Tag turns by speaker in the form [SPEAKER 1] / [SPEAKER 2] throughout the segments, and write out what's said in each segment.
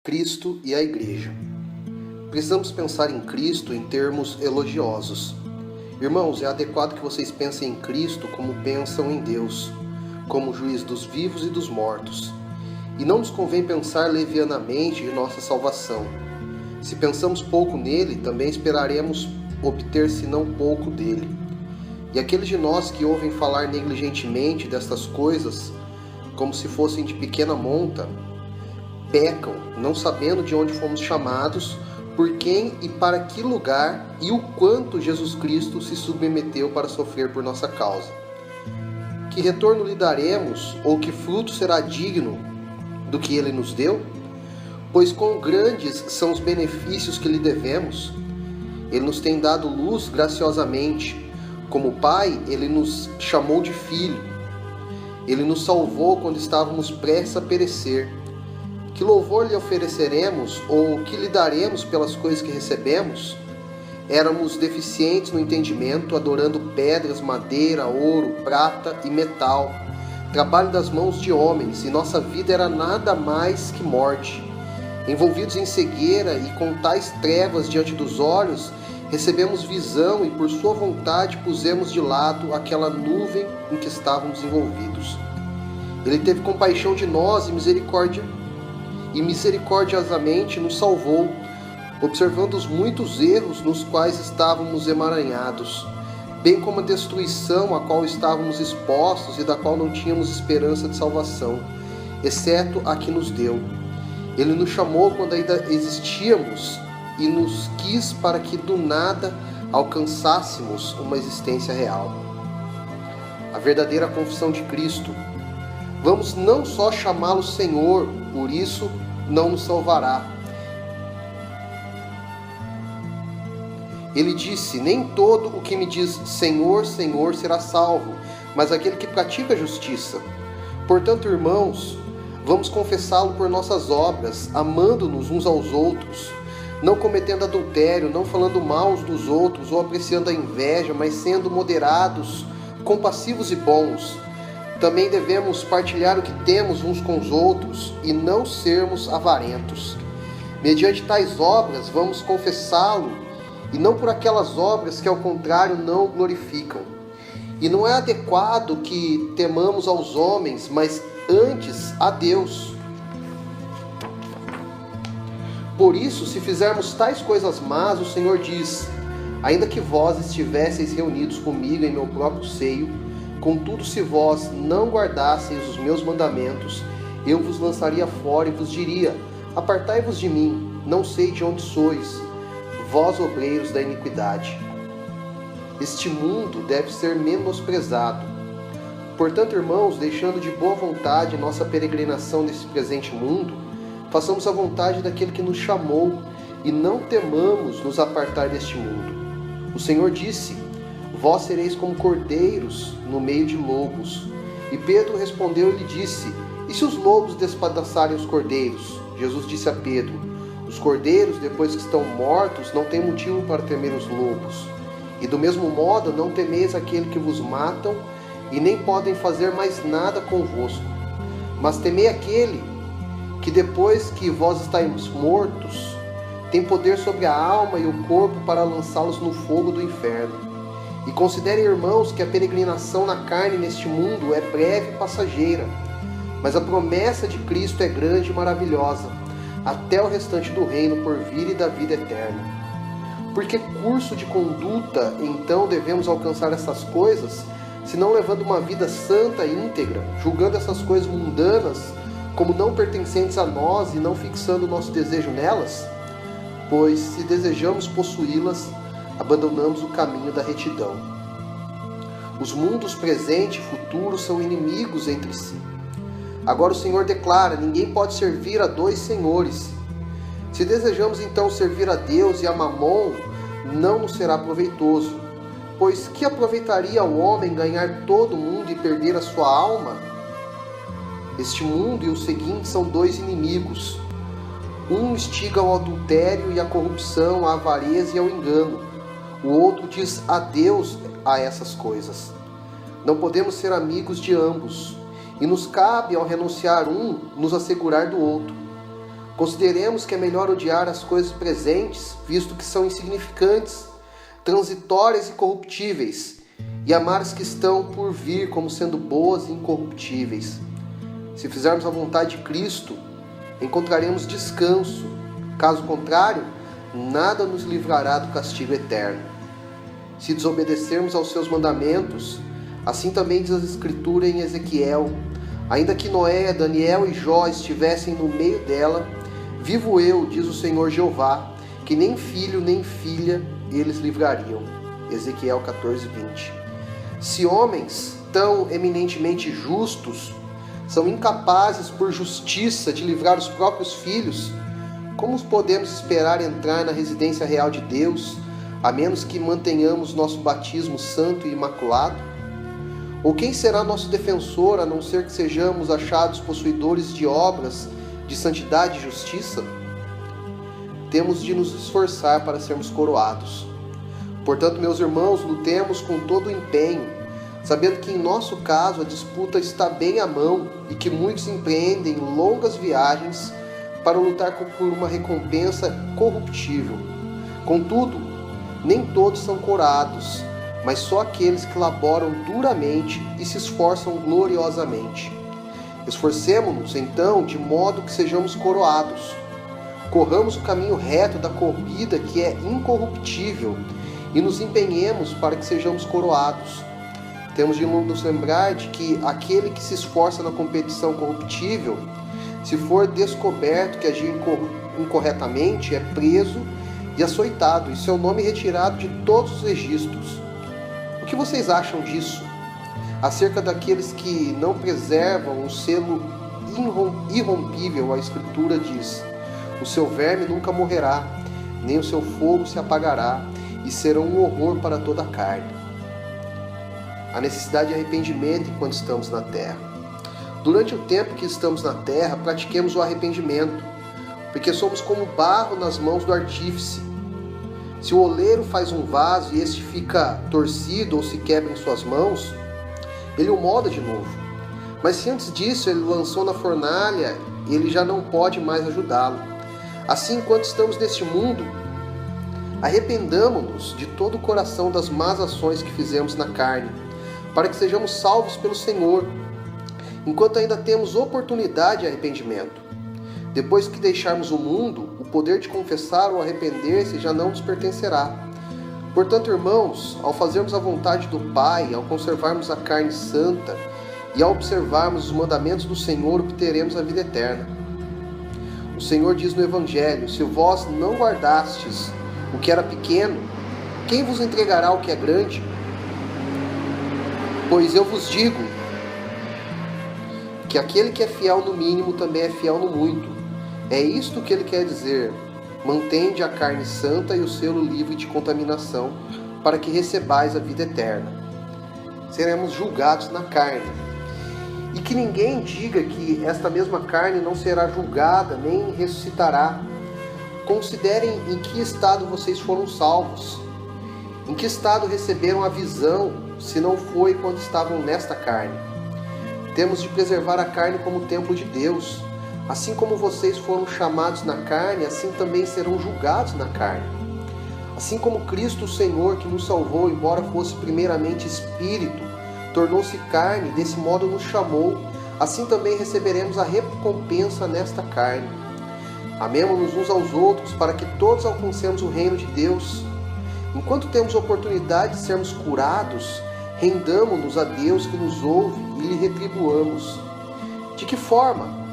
[SPEAKER 1] Cristo e a Igreja. Precisamos pensar em Cristo em termos elogiosos. Irmãos, é adequado que vocês pensem em Cristo como pensam em Deus, como juiz dos vivos e dos mortos. E não nos convém pensar levianamente em nossa salvação. Se pensamos pouco nele, também esperaremos obter senão pouco dele. E aqueles de nós que ouvem falar negligentemente destas coisas, como se fossem de pequena monta, pecam, não sabendo de onde fomos chamados, por quem e para que lugar e o quanto Jesus Cristo se submeteu para sofrer por nossa causa. Que retorno lhe daremos, ou que fruto será digno do que ele nos deu? Pois quão grandes são os benefícios que lhe devemos. Ele nos tem dado luz graciosamente. Como Pai, ele nos chamou de filho. Ele nos salvou quando estávamos prestes a perecer. Que louvor lhe ofereceremos, ou que lhe daremos pelas coisas que recebemos? Éramos deficientes no entendimento, adorando pedras, madeira, ouro, prata e metal, trabalho das mãos de homens, e nossa vida era nada mais que morte. Envolvidos em cegueira e com tais trevas diante dos olhos, recebemos visão e por sua vontade pusemos de lado aquela nuvem em que estávamos envolvidos. Ele teve compaixão de nós e misericordiosamente nos salvou, observando os muitos erros nos quais estávamos emaranhados, bem como a destruição a qual estávamos expostos e da qual não tínhamos esperança de salvação, exceto a que nos deu. Ele nos chamou quando ainda existíamos e nos quis para que do nada alcançássemos uma existência real. A verdadeira confissão de Cristo. Vamos não só chamá-lo Senhor, por isso não nos salvará. Ele disse: nem todo o que me diz Senhor, Senhor será salvo, mas aquele que pratica a justiça. Portanto, irmãos, vamos confessá-lo por nossas obras, amando-nos uns aos outros, não cometendo adultério, não falando mal uns dos outros ou apreciando a inveja, mas sendo moderados, compassivos e bons. Também devemos partilhar o que temos uns com os outros e não sermos avarentos. Mediante tais obras vamos confessá-lo e não por aquelas obras que ao contrário não glorificam. E não é adequado que temamos aos homens, mas antes a Deus. Por isso, se fizermos tais coisas más, o Senhor diz: ainda que vós estivesseis reunidos comigo em meu próprio seio, contudo, se vós não guardasseis os meus mandamentos, eu vos lançaria fora e vos diria: apartai-vos de mim, não sei de onde sois, vós obreiros da iniquidade. Este mundo deve ser menosprezado. Portanto, irmãos, deixando de boa vontade nossa peregrinação nesse presente mundo, façamos a vontade daquele que nos chamou e não temamos nos apartar deste mundo. O Senhor disse: vós sereis como cordeiros no meio de lobos. E Pedro respondeu e lhe disse: e se os lobos despedaçarem os cordeiros? Jesus disse a Pedro: os cordeiros, depois que estão mortos, não têm motivo para temer os lobos. E do mesmo modo, não temeis aquele que vos matam, e nem podem fazer mais nada convosco. Mas temei aquele que, depois que vós estáis mortos, tem poder sobre a alma e o corpo para lançá-los no fogo do inferno. E considerem, irmãos, que a peregrinação na carne neste mundo é breve e passageira, mas a promessa de Cristo é grande e maravilhosa, até o restante do reino por vir e da vida eterna. Por que curso de conduta, então, devemos alcançar essas coisas, se não levando uma vida santa e íntegra, julgando essas coisas mundanas como não pertencentes a nós e não fixando nosso desejo nelas? Pois, se desejamos possuí-las, abandonamos o caminho da retidão. Os mundos presente e futuro são inimigos entre si. Agora o Senhor declara: ninguém pode servir a dois senhores. Se desejamos então servir a Deus e a Mamon, não nos será proveitoso. Pois que aproveitaria o homem ganhar todo o mundo e perder a sua alma? Este mundo e o seguinte são dois inimigos. Um instiga ao adultério e à corrupção, à avareza e ao engano. O outro diz adeus a essas coisas. Não podemos ser amigos de ambos, e nos cabe, ao renunciar um, nos assegurar do outro. Consideremos que é melhor odiar as coisas presentes, visto que são insignificantes, transitórias e corruptíveis, e amar as que estão por vir como sendo boas e incorruptíveis. Se fizermos a vontade de Cristo, encontraremos descanso. Caso contrário, nada nos livrará do castigo eterno. Se desobedecermos aos seus mandamentos, assim também diz a Escritura em Ezequiel: ainda que Noé, Daniel e Jó estivessem no meio dela, vivo eu, diz o Senhor Jeová, que nem filho nem filha eles livrariam. Ezequiel 14:20. Se homens tão eminentemente justos são incapazes por justiça de livrar os próprios filhos, como podemos esperar entrar na residência real de Deus, a menos que mantenhamos nosso batismo santo e imaculado? Ou quem será nosso defensor, a não ser que sejamos achados possuidores de obras de santidade e justiça? Temos de nos esforçar para sermos coroados. Portanto, meus irmãos, lutemos com todo o empenho, sabendo que em nosso caso a disputa está bem à mão e que muitos empreendem longas viagens para lutar por uma recompensa corruptível. Contudo, nem todos são coroados, mas só aqueles que laboram duramente e se esforçam gloriosamente. Esforcemo-nos, então, de modo que sejamos coroados. Corramos o caminho reto da corrida que é incorruptível e nos empenhemos para que sejamos coroados. Temos de nos lembrar de que aquele que se esforça na competição corruptível, se for descoberto que agiu incorretamente, é preso e açoitado, e seu nome retirado de todos os registros. O que vocês acham disso? Acerca daqueles que não preservam o selo irrompível, a Escritura diz: o seu verme nunca morrerá, nem o seu fogo se apagará, e serão um horror para toda a carne. A necessidade de arrependimento enquanto estamos na terra. Durante o tempo que estamos na terra, pratiquemos o arrependimento, porque somos como barro nas mãos do artífice. Se o oleiro faz um vaso e este fica torcido ou se quebra em suas mãos, ele o molda de novo. Mas se antes disso ele o lançou na fornalha, ele já não pode mais ajudá-lo. Assim, enquanto estamos neste mundo, arrependamo-nos de todo o coração das más ações que fizemos na carne, para que sejamos salvos pelo Senhor, enquanto ainda temos oportunidade de arrependimento. Depois que deixarmos o mundo, o poder de confessar ou arrepender-se já não nos pertencerá. Portanto, irmãos, ao fazermos a vontade do Pai, ao conservarmos a carne santa e ao observarmos os mandamentos do Senhor, obteremos a vida eterna. O Senhor diz no Evangelho: se vós não guardastes o que era pequeno, quem vos entregará o que é grande? Pois eu vos digo que aquele que é fiel no mínimo também é fiel no muito. É isto que ele quer dizer: mantende a carne santa e o selo livre de contaminação, para que recebais a vida eterna. Seremos julgados na carne. E que ninguém diga que esta mesma carne não será julgada, nem ressuscitará. Considerem em que estado vocês foram salvos. Em que estado receberam a visão, se não foi quando estavam nesta carne? Temos de preservar a carne como templo de Deus. Assim como vocês foram chamados na carne, assim também serão julgados na carne. Assim como Cristo, o Senhor, que nos salvou, embora fosse primeiramente Espírito, tornou-se carne, desse modo nos chamou, assim também receberemos a recompensa nesta carne. Amemo-nos uns aos outros, para que todos alcancemos o reino de Deus. Enquanto temos oportunidade de sermos curados, rendamo-nos a Deus que nos ouve e lhe retribuamos. De que forma?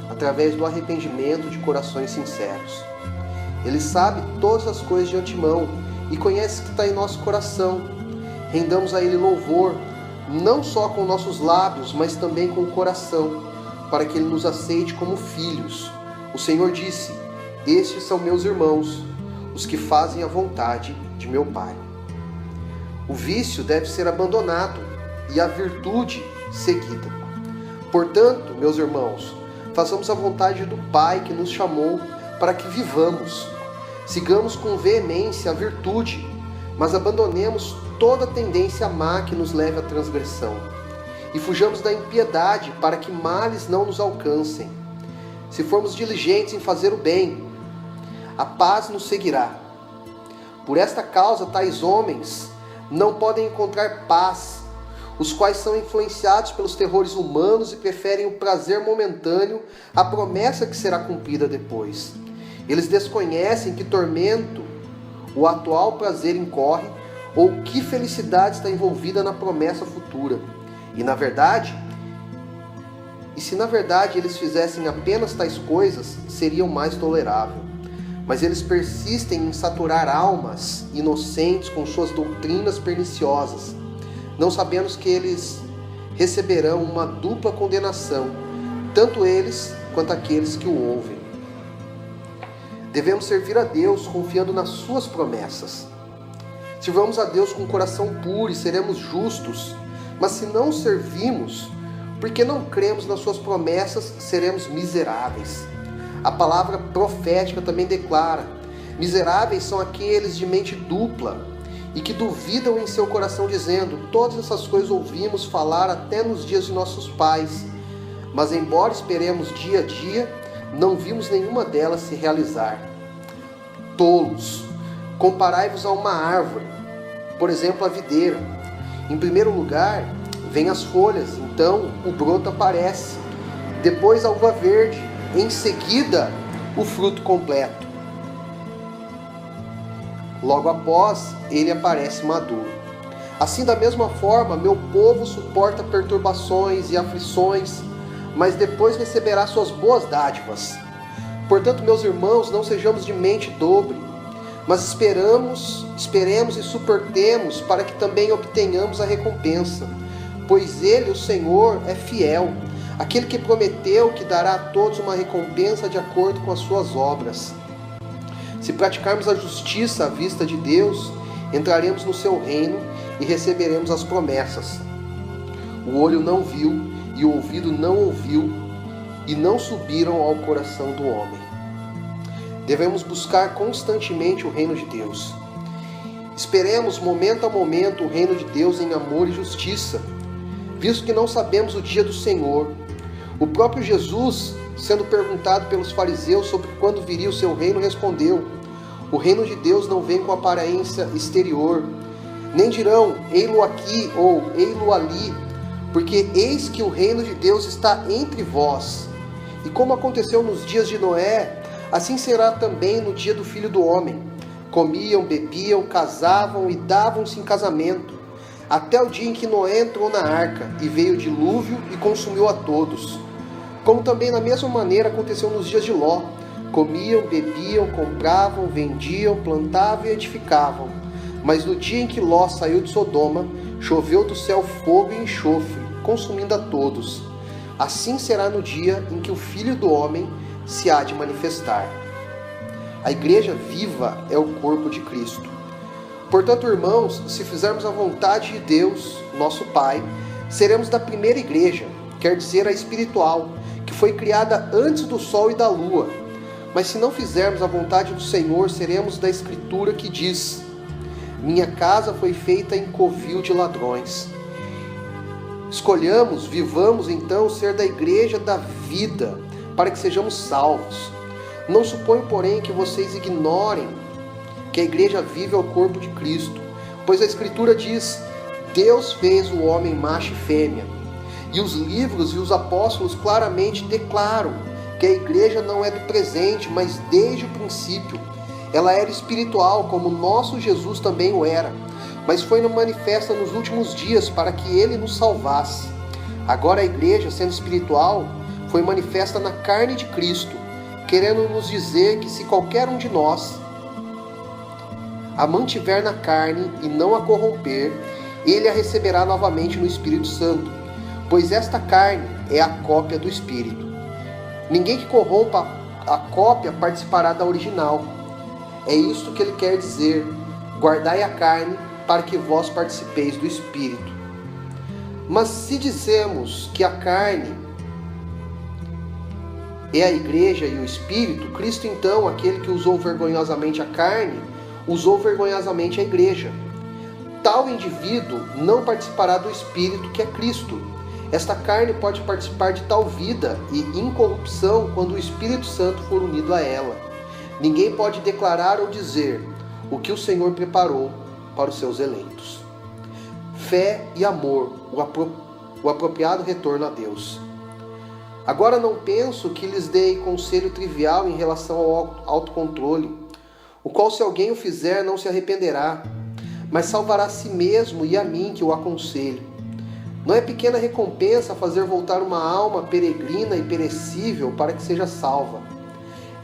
[SPEAKER 1] Através do arrependimento de corações sinceros. Ele sabe todas as coisas de antemão e conhece o que está em nosso coração. Rendamos a Ele louvor, não só com nossos lábios, mas também com o coração, para que Ele nos aceite como filhos. O Senhor disse: estes são meus irmãos, os que fazem a vontade de meu Pai. O vício deve ser abandonado e a virtude seguida. Portanto, meus irmãos, façamos a vontade do Pai que nos chamou para que vivamos. Sigamos com veemência a virtude, mas abandonemos toda tendência má que nos leve à transgressão. E fujamos da impiedade para que males não nos alcancem. se formos diligentes em fazer o bem, a paz nos seguirá. Por esta causa, tais homens não podem encontrar paz, os quais são influenciados pelos terrores humanos e preferem o prazer momentâneo à promessa que será cumprida depois. Eles desconhecem que tormento o atual prazer incorre ou que felicidade está envolvida na promessa futura. Se na verdade eles fizessem apenas tais coisas, seriam mais tolerável. Mas eles persistem em saturar almas inocentes com suas doutrinas perniciosas, não sabendo que eles receberão uma dupla condenação, tanto eles quanto aqueles que o ouvem. Devemos servir a Deus confiando nas suas promessas. Sirvamos a Deus com o coração puro e seremos justos, mas se não o servimos, porque não cremos nas suas promessas, seremos miseráveis. A palavra profética também declara: miseráveis são aqueles de mente dupla e que duvidam em seu coração, dizendo: todas essas coisas ouvimos falar até nos dias de nossos pais, mas embora esperemos dia a dia, não vimos nenhuma delas se realizar. Tolos, comparai-vos a uma árvore, por exemplo a videira. Em primeiro lugar, vêm as folhas, então o broto aparece, depois a uva verde, em seguida o fruto completo. Logo após, ele aparece maduro. Assim, da mesma forma, meu povo suporta perturbações e aflições, mas depois receberá suas boas dádivas. Portanto, meus irmãos, não sejamos de mente dobre, mas esperemos e suportemos para que também obtenhamos a recompensa. Pois ele, o Senhor, é fiel, aquele que prometeu que dará a todos uma recompensa de acordo com as suas obras. Se praticarmos a justiça à vista de Deus, entraremos no seu reino e receberemos as promessas. O olho não viu e o ouvido não ouviu e não subiram ao coração do homem. Devemos buscar constantemente o reino de Deus. Esperemos momento a momento o reino de Deus em amor e justiça, visto que não sabemos o dia do Senhor. O próprio Jesus, sendo perguntado pelos fariseus sobre quando viria o seu reino, respondeu: o reino de Deus não vem com aparência exterior, nem dirão, ei-lo aqui ou ei-lo ali, porque eis que o reino de Deus está entre vós. E como aconteceu nos dias de Noé, assim será também no dia do Filho do Homem. Comiam, bebiam, casavam e davam-se em casamento, até o dia em que Noé entrou na arca, e veio o dilúvio e consumiu a todos. Como também da mesma maneira aconteceu nos dias de Ló. Comiam, bebiam, compravam, vendiam, plantavam e edificavam. Mas no dia em que Ló saiu de Sodoma, choveu do céu fogo e enxofre, consumindo a todos. Assim será no dia em que o Filho do Homem se há de manifestar. A igreja viva é o corpo de Cristo. Portanto, irmãos, se fizermos a vontade de Deus, nosso Pai, seremos da primeira igreja, quer dizer, a espiritual, que foi criada antes do sol e da lua. Mas se não fizermos a vontade do Senhor, seremos da Escritura que diz: minha casa foi feita em covil de ladrões. Escolhamos, vivamos então ser da igreja da vida, para que sejamos salvos. Não suponho, porém, que vocês ignorem que a igreja vive é o corpo de Cristo, pois a Escritura diz: Deus fez o homem macho e fêmea. E os livros e os apóstolos claramente declaram que a igreja não é do presente, mas desde o princípio. Ela era espiritual, como nosso Jesus também o era, mas foi manifesta nos últimos dias para que ele nos salvasse. Agora a igreja, sendo espiritual, foi manifesta na carne de Cristo, querendo nos dizer que se qualquer um de nós a mantiver na carne e não a corromper, ele a receberá novamente no Espírito Santo, pois esta carne é a cópia do Espírito. Ninguém que corrompa a cópia participará da original. É isto que ele quer dizer: guardai a carne, para que vós participeis do Espírito. Mas se dizemos que a carne é a igreja e o Espírito, Cristo então, aquele que usou vergonhosamente a carne, usou vergonhosamente a igreja. Tal indivíduo não participará do Espírito, que é Cristo. Esta carne pode participar de tal vida e incorrupção quando o Espírito Santo for unido a ela. Ninguém pode declarar ou dizer o que o Senhor preparou para os seus eleitos. Fé e amor, o apropriado retorno a Deus. Agora não penso que lhes dei conselho trivial em relação ao autocontrole, o qual se alguém o fizer não se arrependerá, mas salvará a si mesmo e a mim que o aconselho. Não é pequena recompensa fazer voltar uma alma peregrina e perecível para que seja salva.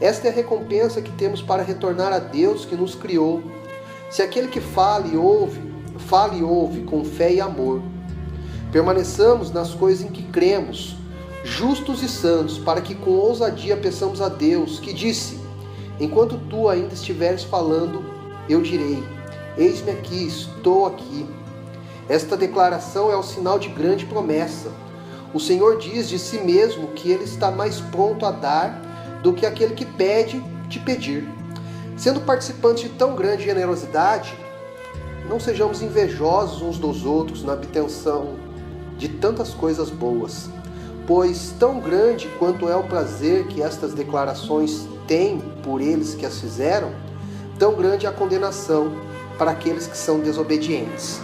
[SPEAKER 1] Esta é a recompensa que temos para retornar a Deus que nos criou. Se aquele que fala e ouve com fé e amor. Permaneçamos nas coisas em que cremos, justos e santos, para que com ousadia peçamos a Deus, que disse: enquanto tu ainda estiveres falando, eu direi: eis-me aqui, estou aqui. Esta declaração é o sinal de grande promessa. O Senhor diz de si mesmo que Ele está mais pronto a dar do que aquele que pede de pedir. Sendo participantes de tão grande generosidade, não sejamos invejosos uns dos outros na obtenção de tantas coisas boas, pois tão grande quanto é o prazer que estas declarações têm por eles que as fizeram, tão grande é a condenação para aqueles que são desobedientes.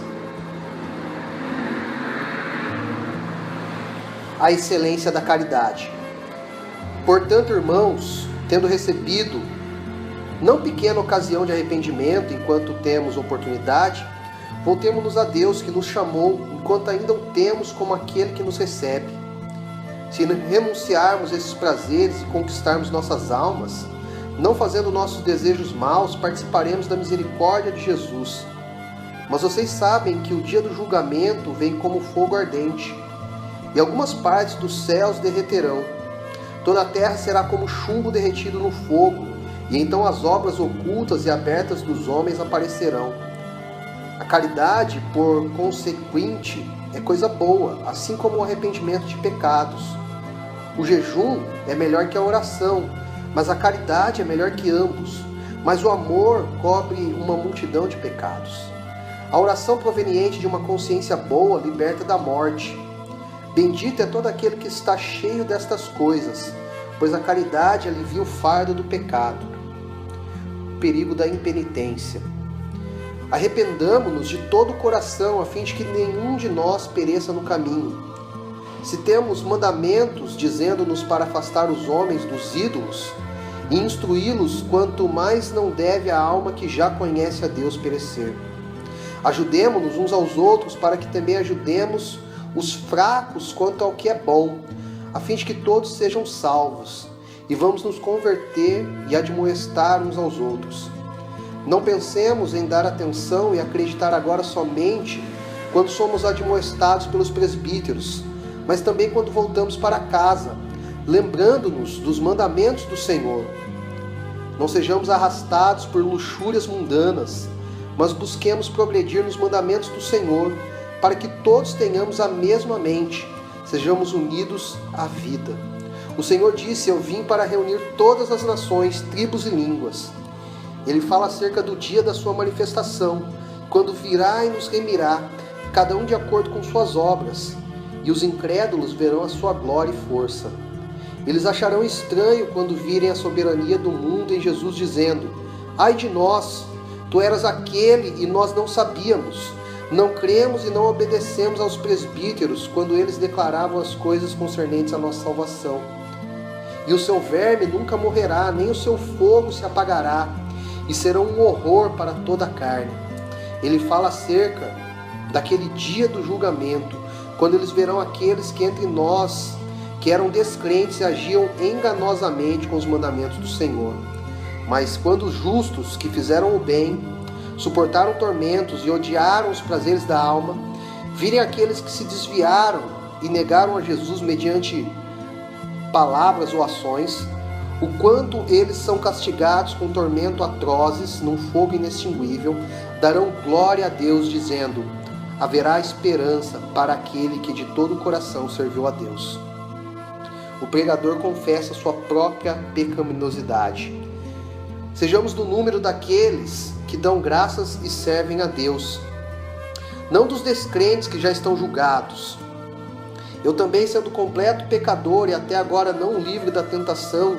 [SPEAKER 1] A excelência da caridade. Portanto, irmãos, tendo recebido não pequena ocasião de arrependimento enquanto temos oportunidade, voltemo-nos a Deus que nos chamou enquanto ainda o temos como aquele que nos recebe. Se renunciarmos a esses prazeres e conquistarmos nossas almas, não fazendo nossos desejos maus, participaremos da misericórdia de Jesus. Mas vocês sabem que o dia do julgamento vem como fogo ardente, e algumas partes dos céus derreterão. Toda a terra será como chumbo derretido no fogo, e então as obras ocultas e abertas dos homens aparecerão. A caridade, por consequente, é coisa boa, assim como o arrependimento de pecados. O jejum é melhor que a oração, mas a caridade é melhor que ambos. Mas o amor cobre uma multidão de pecados. A oração proveniente de uma consciência boa liberta da morte. Bendito é todo aquele que está cheio destas coisas, pois a caridade alivia o fardo do pecado. O perigo da impenitência. Arrependamo-nos de todo o coração, a fim de que nenhum de nós pereça no caminho. Se temos mandamentos dizendo-nos para afastar os homens dos ídolos e instruí-los quanto mais não deve a alma que já conhece a Deus perecer. Ajudemo-nos uns aos outros para que também ajudemos os fracos quanto ao que é bom, a fim de que todos sejam salvos, e vamos nos converter e admoestar uns aos outros. Não pensemos em dar atenção e acreditar agora somente quando somos admoestados pelos presbíteros, mas também quando voltamos para casa, lembrando-nos dos mandamentos do Senhor. Não sejamos arrastados por luxúrias mundanas, mas busquemos progredir nos mandamentos do Senhor, para que todos tenhamos a mesma mente, sejamos unidos à vida. O Senhor disse: eu vim para reunir todas as nações, tribos e línguas. Ele fala acerca do dia da sua manifestação, quando virá e nos remirá, cada um de acordo com suas obras, e os incrédulos verão a sua glória e força. Eles acharão estranho quando virem a soberania do mundo em Jesus dizendo: ai de nós, tu eras aquele e nós não sabíamos. Não cremos e não obedecemos aos presbíteros quando eles declaravam as coisas concernentes à nossa salvação. E o seu verme nunca morrerá, nem o seu fogo se apagará, e serão um horror para toda a carne. Ele fala acerca daquele dia do julgamento, quando eles verão aqueles que entre nós, que eram descrentes e agiam enganosamente com os mandamentos do Senhor. Mas quando os justos que fizeram o bem, suportaram tormentos e odiaram os prazeres da alma, virem aqueles que se desviaram e negaram a Jesus mediante palavras ou ações, o quanto eles são castigados com tormento atrozes num fogo inextinguível, darão glória a Deus, dizendo: haverá esperança para aquele que de todo o coração serviu a Deus. O pregador confessa sua própria pecaminosidade. Sejamos do número daqueles que dão graças e servem a Deus, não dos descrentes que já estão julgados. Eu também, sendo completo pecador e até agora não livre da tentação,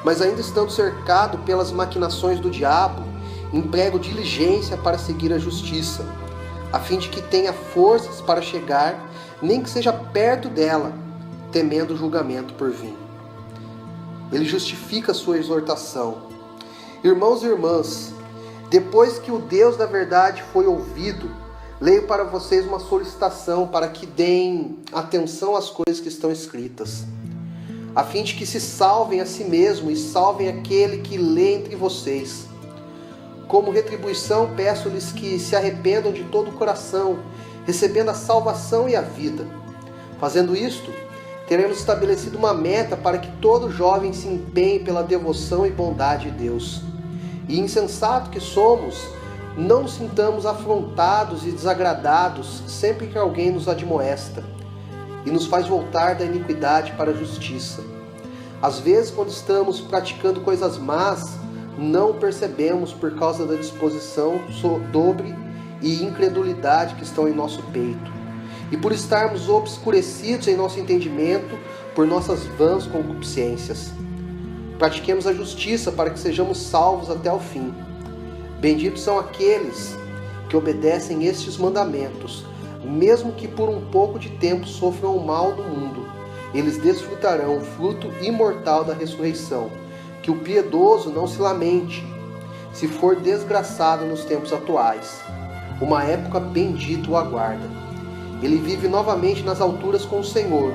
[SPEAKER 1] mas ainda estando cercado pelas maquinações do diabo, emprego diligência para seguir a justiça, a fim de que tenha forças para chegar, nem que seja perto dela, temendo o julgamento por vir. Ele justifica a sua exortação. Irmãos e irmãs, depois que o Deus da verdade foi ouvido, leio para vocês uma solicitação para que deem atenção às coisas que estão escritas, a fim de que se salvem a si mesmo e salvem aquele que lê entre vocês. Como retribuição, peço-lhes que se arrependam de todo o coração, recebendo a salvação e a vida. Fazendo isto, teremos estabelecido uma meta para que todo jovem se empenhe pela devoção e bondade de Deus. E insensato que somos, não nos sintamos afrontados e desagradados sempre que alguém nos admoesta e nos faz voltar da iniquidade para a justiça. Às vezes, quando estamos praticando coisas más, não o percebemos por causa da disposição dobre e incredulidade que estão em nosso peito, e por estarmos obscurecidos em nosso entendimento por nossas vãs concupiscências. Pratiquemos a justiça para que sejamos salvos até o fim. Benditos são aqueles que obedecem estes mandamentos, mesmo que por um pouco de tempo sofram o mal do mundo. Eles desfrutarão o fruto imortal da ressurreição. Que o piedoso não se lamente, se for desgraçado nos tempos atuais. Uma época bendita o aguarda. Ele vive novamente nas alturas com o Senhor.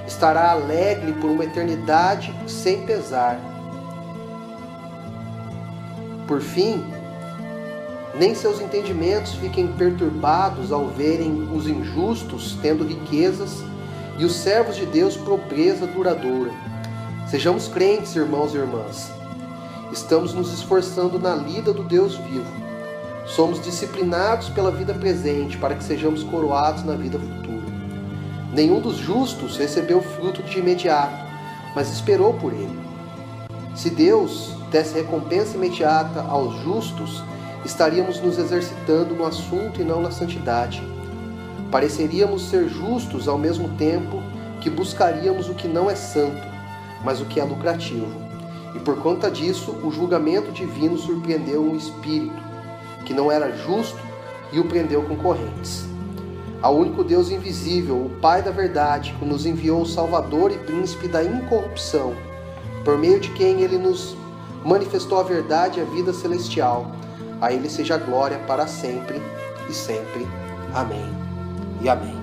[SPEAKER 1] Estará alegre por uma eternidade sem pesar. Por fim, nem seus entendimentos fiquem perturbados ao verem os injustos tendo riquezas e os servos de Deus pobreza duradoura. Sejamos crentes, irmãos e irmãs. Estamos nos esforçando na lida do Deus vivo. Somos disciplinados pela vida presente para que sejamos coroados na vida futura. Nenhum dos justos recebeu fruto de imediato, mas esperou por ele. Se Deus desse recompensa imediata aos justos, estaríamos nos exercitando no assunto e não na santidade. Pareceríamos ser justos ao mesmo tempo que buscaríamos o que não é santo, mas o que é lucrativo. E por conta disso, o julgamento divino surpreendeu um espírito que não era justo e o prendeu com correntes. Ao único Deus invisível, o Pai da verdade, que nos enviou o Salvador e Príncipe da incorrupção, por meio de quem Ele nos manifestou a verdade e a vida celestial, a Ele seja glória para sempre e sempre. Amém e amém.